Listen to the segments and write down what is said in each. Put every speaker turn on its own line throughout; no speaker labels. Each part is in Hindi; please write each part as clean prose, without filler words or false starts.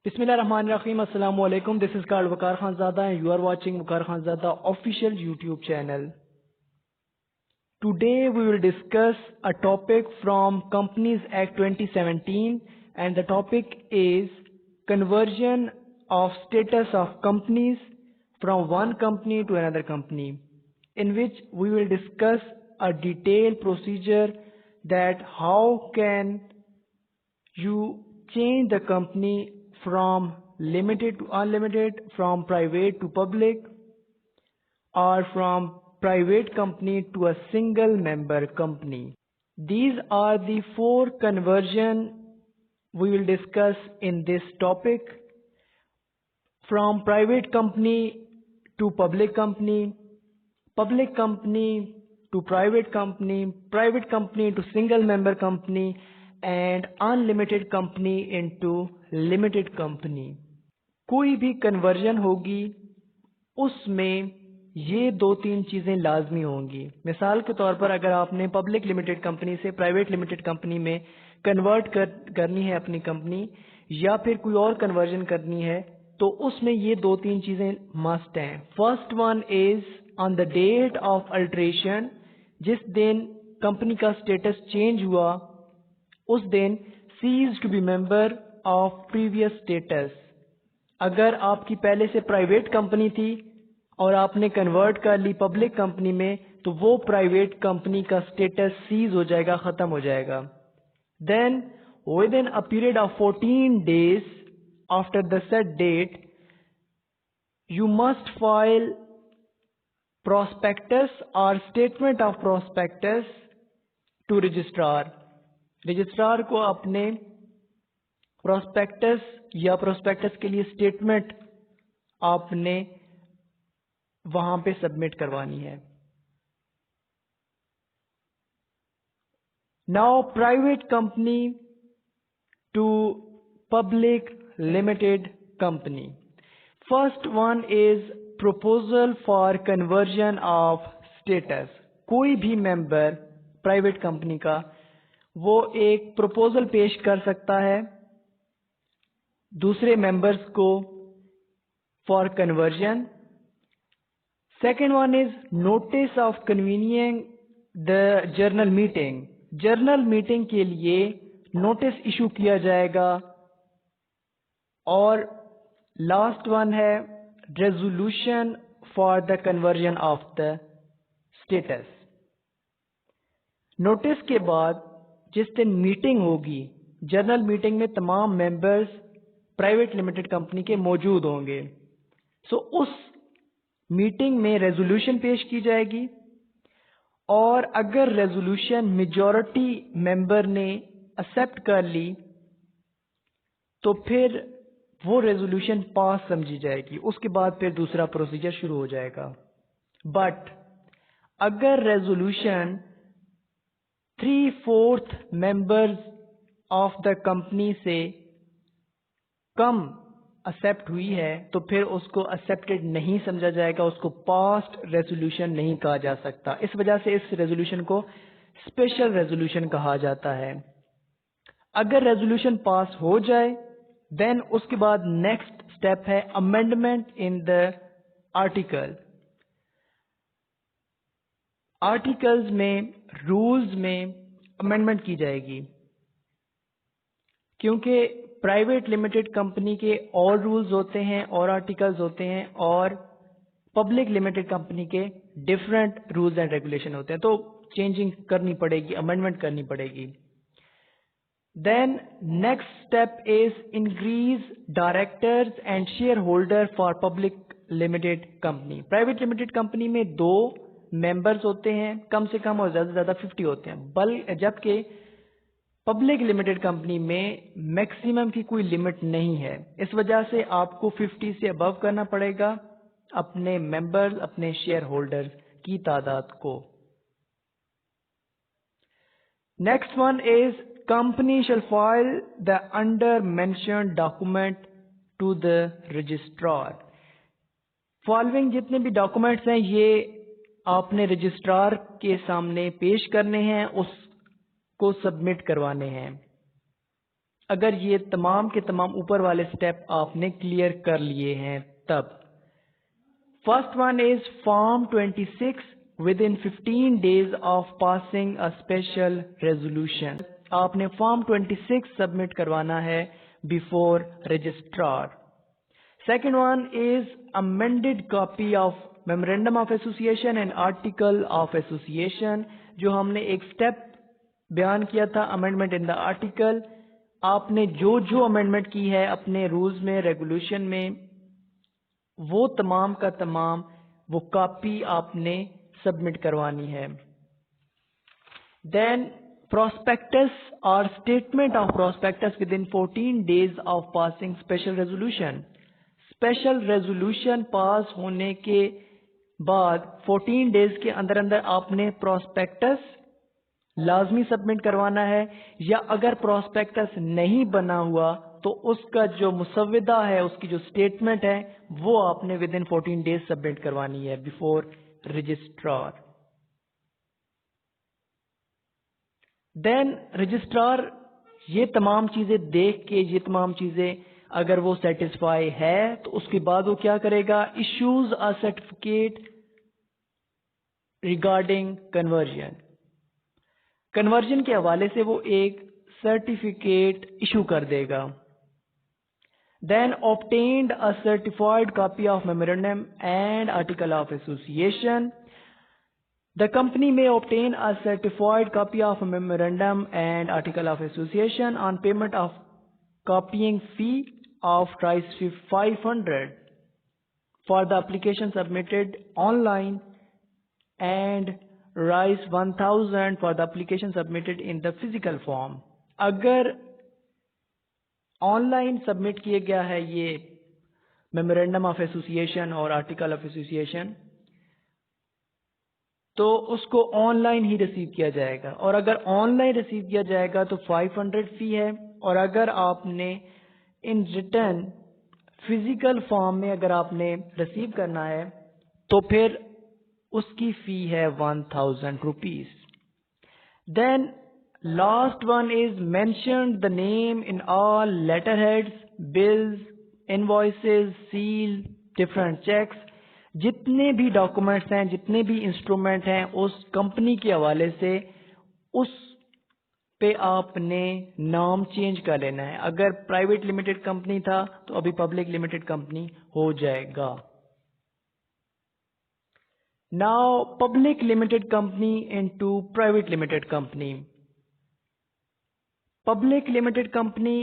Bismillahirrahmanirrahim. Assalamu alaikum. This is called Waqar Khanzada and you are watching Waqar Khanzada official YouTube channel. Today we will discuss a topic from Companies Act 2017 and the topic is conversion of status of companies from one company to another company, in which we will discuss a detailed procedure that how can you change the company from limited to unlimited, from private to public, or from private company to a single member company. These are the four conversion we will discuss in this topic: from private company to public company to private company to single member company, and unlimited company into limited company. कोई भी कन्वर्जन होगी उसमें ये दो तीन चीज़ें लाजमी होंगी। मिसाल के तौर पर अगर आपने पब्लिक लिमिटेड कंपनी से प्राइवेट लिमिटेड कंपनी में कन्वर्ट करनी है अपनी कंपनी, या फिर कोई और कन्वर्जन करनी है, तो उसमें ये दो तीन चीज़ें मस्ट हैं। First one is on the date of alteration, जिस दिन कंपनी का स्टेटस चेंज हुआ उस दिन cease to be member of previous status. अगर आपकी पहले से प्राइवेट कंपनी थी और आपने कन्वर्ट कर ली पब्लिक कंपनी में, तो वो प्राइवेट कंपनी का स्टेटस सीज हो जाएगा, खत्म हो जाएगा। Then within a period of 14 days after the set date you must file prospectus or statement of prospectus to registrar. Registrar को अपने प्रोस्पेक्टस या प्रोस्पेक्टस के लिए स्टेटमेंट आपने वहां पे सबमिट करवानी है। Now private company to public limited company. First one is proposal for conversion of status. कोई भी मेंबर प्राइवेट कंपनी का वो एक प्रपोजल पेश कर सकता है दूसरे मेंबर्स को for conversion. Second one is notice of convening the journal meeting. Journal meeting के लिए नोटिस इशू किया जाएगा। और लास्ट वन है resolution for the conversion of the status. Notice के बाद जिस दिन मीटिंग होगी, जर्नल मीटिंग में तमाम मेंबर्स प्राइवेट लिमिटेड कंपनी के मौजूद होंगे। सो उस मीटिंग में रेजोल्यूशन पेश की जाएगी और अगर रेजोल्यूशन मेजॉरिटी मेंबर ने एक्सेप्ट कर ली तो फिर वो रेजोल्यूशन पास समझी जाएगी। उसके बाद फिर दूसरा प्रोसीजर शुरू हो जाएगा। बट अगर resolution 3/4 members of the company से कम एक्सेप्ट हुई है तो फिर उसको एक्सेप्टेड नहीं समझा जाएगा, उसको पास्ट रेजोल्यूशन नहीं कहा जा सकता। इस वजह से इस रेजोल्यूशन को स्पेशल रेजोल्यूशन कहा जाता है। अगर रेजोल्यूशन पास हो जाए देन उसके बाद नेक्स्ट स्टेप है amendment in the article. Articles में, रूल्स में अमेंडमेंट की जाएगी, क्योंकि प्राइवेट लिमिटेड कंपनी के और रूल्स होते हैं और आर्टिकल्स होते हैं और पब्लिक लिमिटेड कंपनी के डिफरेंट रूल्स एंड रेगुलेशन होते हैं, तो चेंजिंग करनी पड़ेगी, अमेंडमेंट करनी पड़ेगी। Then next step is increase directors and share holder for public limited company. Private limited company में 2 मेंबर्स होते हैं कम से कम और ज्यादा से ज्यादा 50 होते हैं, जबकि पब्लिक लिमिटेड कंपनी में मैक्सिमम की कोई लिमिट नहीं है। इस वजह से आपको 50 से अबव करना पड़ेगा अपने मेंबर्स, अपने शेयर होल्डर्स की तादाद को। Next one is company shall file the under mentioned document to the registrar. Following जितने भी डॉक्यूमेंट्स हैं ये आपने रजिस्ट्रार के सामने पेश करने हैं, उसको सबमिट करवाने हैं। अगर ये तमाम के तमाम ऊपर वाले स्टेप आपने क्लियर कर लिए हैं तब। First one is form 26 with in 15 days of passing a special resolution. आपने फॉर्म 26 सबमिट करवाना है before registrar. Second one is amended copy of memorandum of association and article of association. जो हमने एक स्टेप बयान किया था अमेंडमेंट इन द आर्टिकल, आपने जो जो अमेंडमेंट की है अपने रूल्स में रेगुलेशन में, वो तमाम का तमाम वो कॉपी आपने सबमिट करवानी है। Then prospectus or statement of prospectus within 14 days of passing special resolution। Special resolution pass होने के बाद 14 डेज के अंदर अंदर आपने प्रोस्पेक्टस लाजमी सबमिट करवाना है, या अगर प्रोस्पेक्टस नहीं बना हुआ तो उसका जो मुसव्विदा है, उसकी जो स्टेटमेंट है, वो आपने विद इन 14 डेज सबमिट करवानी है बिफोर रजिस्ट्रार। देन रजिस्ट्रार ये तमाम चीजें देख के, ये तमाम चीजें अगर वो सेटिस्फाई है तो उसके बाद वो क्या करेगा, issues a certificate regarding conversion. Conversion के हवाले से वो एक सर्टिफिकेट इशू कर देगा। Then obtained a certified copy of memorandum and article of association. The company may obtain a certified copy of a memorandum and article of association on payment of copying fee of ₹500 for the application submitted online and ₹1,000 for the application submitted in the physical form। अगर ऑनलाइन सबमिट किया गया है ये मेमोरेंडम ऑफ एसोसिएशन और आर्टिकल ऑफ एसोसिएशन, तो उसको ऑनलाइन ही रिसीव किया जाएगा, और अगर ऑनलाइन रिसीव किया जाएगा तो 500 फी है, और अगर आपने इन रिटर्न फिजिकल फॉर्म में अगर आपने रिसीव करना है तो फिर उसकी फी है 1000 rupees. Then last one is mention the name in all letter heads, bills, invoices, seal, different cheques, जितने भी डॉक्यूमेंट्स हैं, जितने भी इंस्ट्रूमेंट हैं उस कंपनी के हवाले से, उस पे आपने नाम चेंज कर लेना है। अगर प्राइवेट लिमिटेड कंपनी था तो अभी पब्लिक लिमिटेड कंपनी हो जाएगा। Now public limited company into private limited company. Public limited company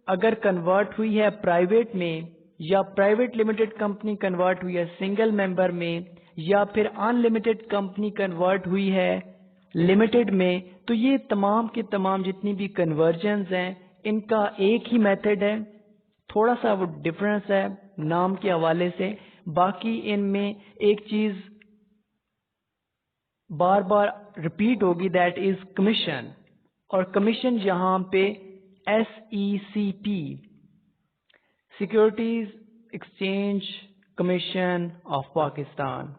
अगर कन्वर्ट हुई है प्राइवेट में, या प्राइवेट लिमिटेड कंपनी कन्वर्ट हुई है सिंगल मेंबर में, या फिर अनलिमिटेड कंपनी कन्वर्ट हुई है लिमिटेड में, तो ये तमाम के तमाम जितनी भी कन्वर्जन्स हैं इनका एक ही मेथड है, थोड़ा सा वो डिफरेंस है नाम के हवाले से। बाकी इनमें एक चीज बार बार रिपीट होगी, दैट इज कमीशन। और कमीशन यहाँ पे SECP, securities exchange commission of Pakistan,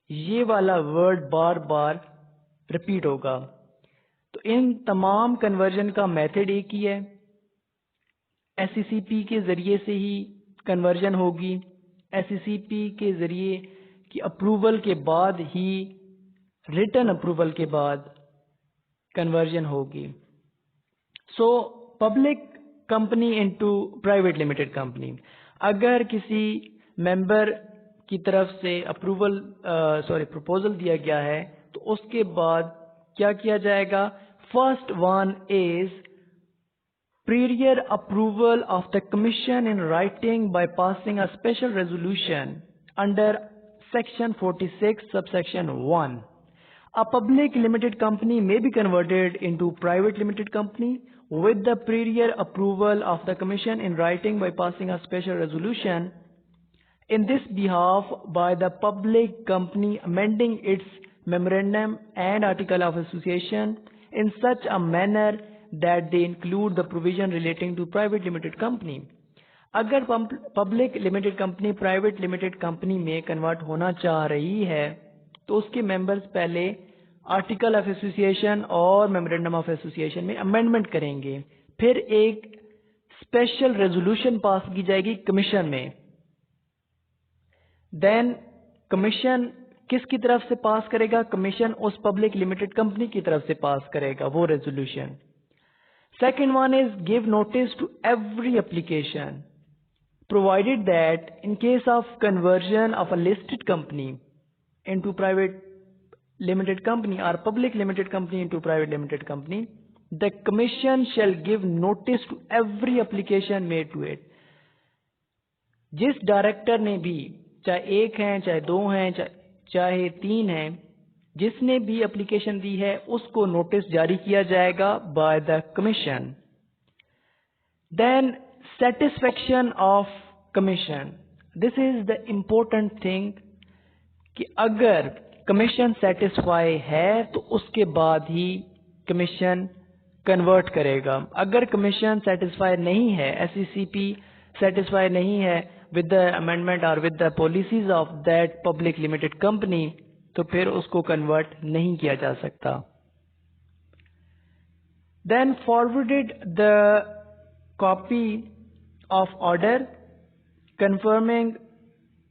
ये वाला वर्ड बार बार रिपीट होगा। तो इन तमाम कन्वर्जन का मेथड एक ही है, SECP के जरिए से ही कन्वर्जन होगी, SECP के जरिए की अप्रूवल के बाद ही, रिटन अप्रूवल के बाद कन्वर्जन होगी। So public company into private limited company, अगर किसी मेंबर की तरफ से प्रपोजल दिया गया है तो उसके बाद क्या किया जाएगा, first one is prior approval of the commission in writing by passing a special resolution under section 46 subsection 1. A public limited company may be converted into private limited company with the prior approval of the commission in writing by passing a special resolution in this behalf by the public company amending its memorandum and article of association in such a manner that they include the provision relating to private limited company. अगर public limited company private limited company में कन्वर्ट होना चाह रही है तो उसके मेंबर्स पहले आर्टिकल ऑफ एसोसिएशन और मेमोरेंडम ऑफ एसोसिएशन में अमेंडमेंट करेंगे, फिर एक स्पेशल रेजोल्यूशन पास की जाएगी कमीशन में। देन कमीशन किसकी तरफ से पास करेगा? कमीशन उस पब्लिक लिमिटेड कंपनी की तरफ से पास करेगा वो resolution. Second one is give notice to every application provided that in case of conversion of a listed company into private limited company or public limited company into private limited company, the commission shall give notice to every application made to it। जिस डायरेक्टर ने भी, चाहे एक हैं, चाहे दो हैं, चाहे तीन हैं, जिसने भी एप्लीकेशन दी है उसको नोटिस जारी किया जाएगा bye the commission. Then satisfaction of commission, this is the important thing कि अगर कमीशन सेटिस्फाई है तो उसके बाद ही कमीशन कन्वर्ट करेगा। अगर कमीशन सेटिस्फाई नहीं है, SECP सेटिस्फाई नहीं है विद द अमेंडमेंट और with the policies of that public limited company, तो फिर उसको कन्वर्ट नहीं किया जा सकता। Then forwarded the copy of order confirming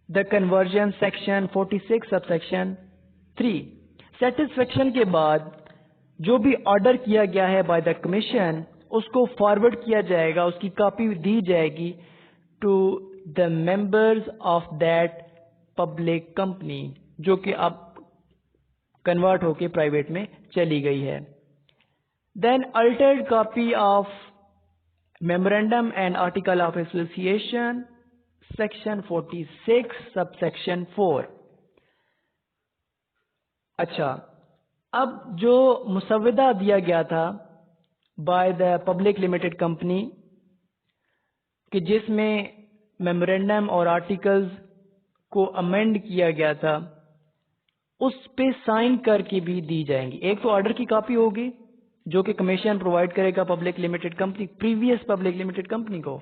the conversion section 46 subsection 3। Satisfaction के बाद जो भी ऑर्डर किया गया है बाय द कमीशन उसको फॉरवर्ड किया जाएगा, उसकी कॉपी दी जाएगी to the members of that public company जो कि अब कन्वर्ट होके प्राइवेट में चली गई है। Then altered copy of Memorandum and Article of Association Section 46 Subsection 4। अच्छा, अब जो मुसव्वदा दिया गया था by the public limited company कि जिसमें मेमोरेंडम और आर्टिकल्स को अमेंड किया गया था, उस पे साइन करके भी दी जाएंगी। एक तो ऑर्डर की कॉपी होगी जो कि कमीशन प्रोवाइड करेगा public limited company, previous public limited company को,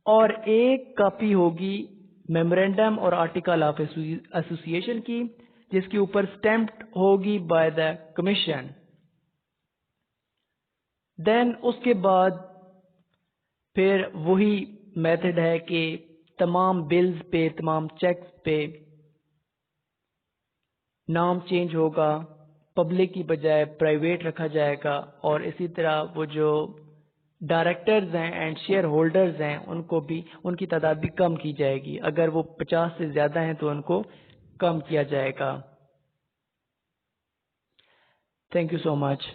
और एक कॉपी होगी मेमोरेंडम और आर्टिकल ऑफ एसोसिएशन की जिसके ऊपर स्टैम्प्ड होगी बाय द कमीशन। देन उसके बाद फिर वही मेथड है कि तमाम बिल्स पे, तमाम चेक्स पे नाम चेंज होगा, पब्लिक की बजाय प्राइवेट रखा जाएगा, और इसी तरह वो जो डायरेक्टर्स हैं एंड शेयर होल्डर्स हैं उनको भी, उनकी तादाद भी कम की जाएगी। अगर वो 50 से ज़्यादा हैं तो उनको कम किया जाएगा। Thank you so much.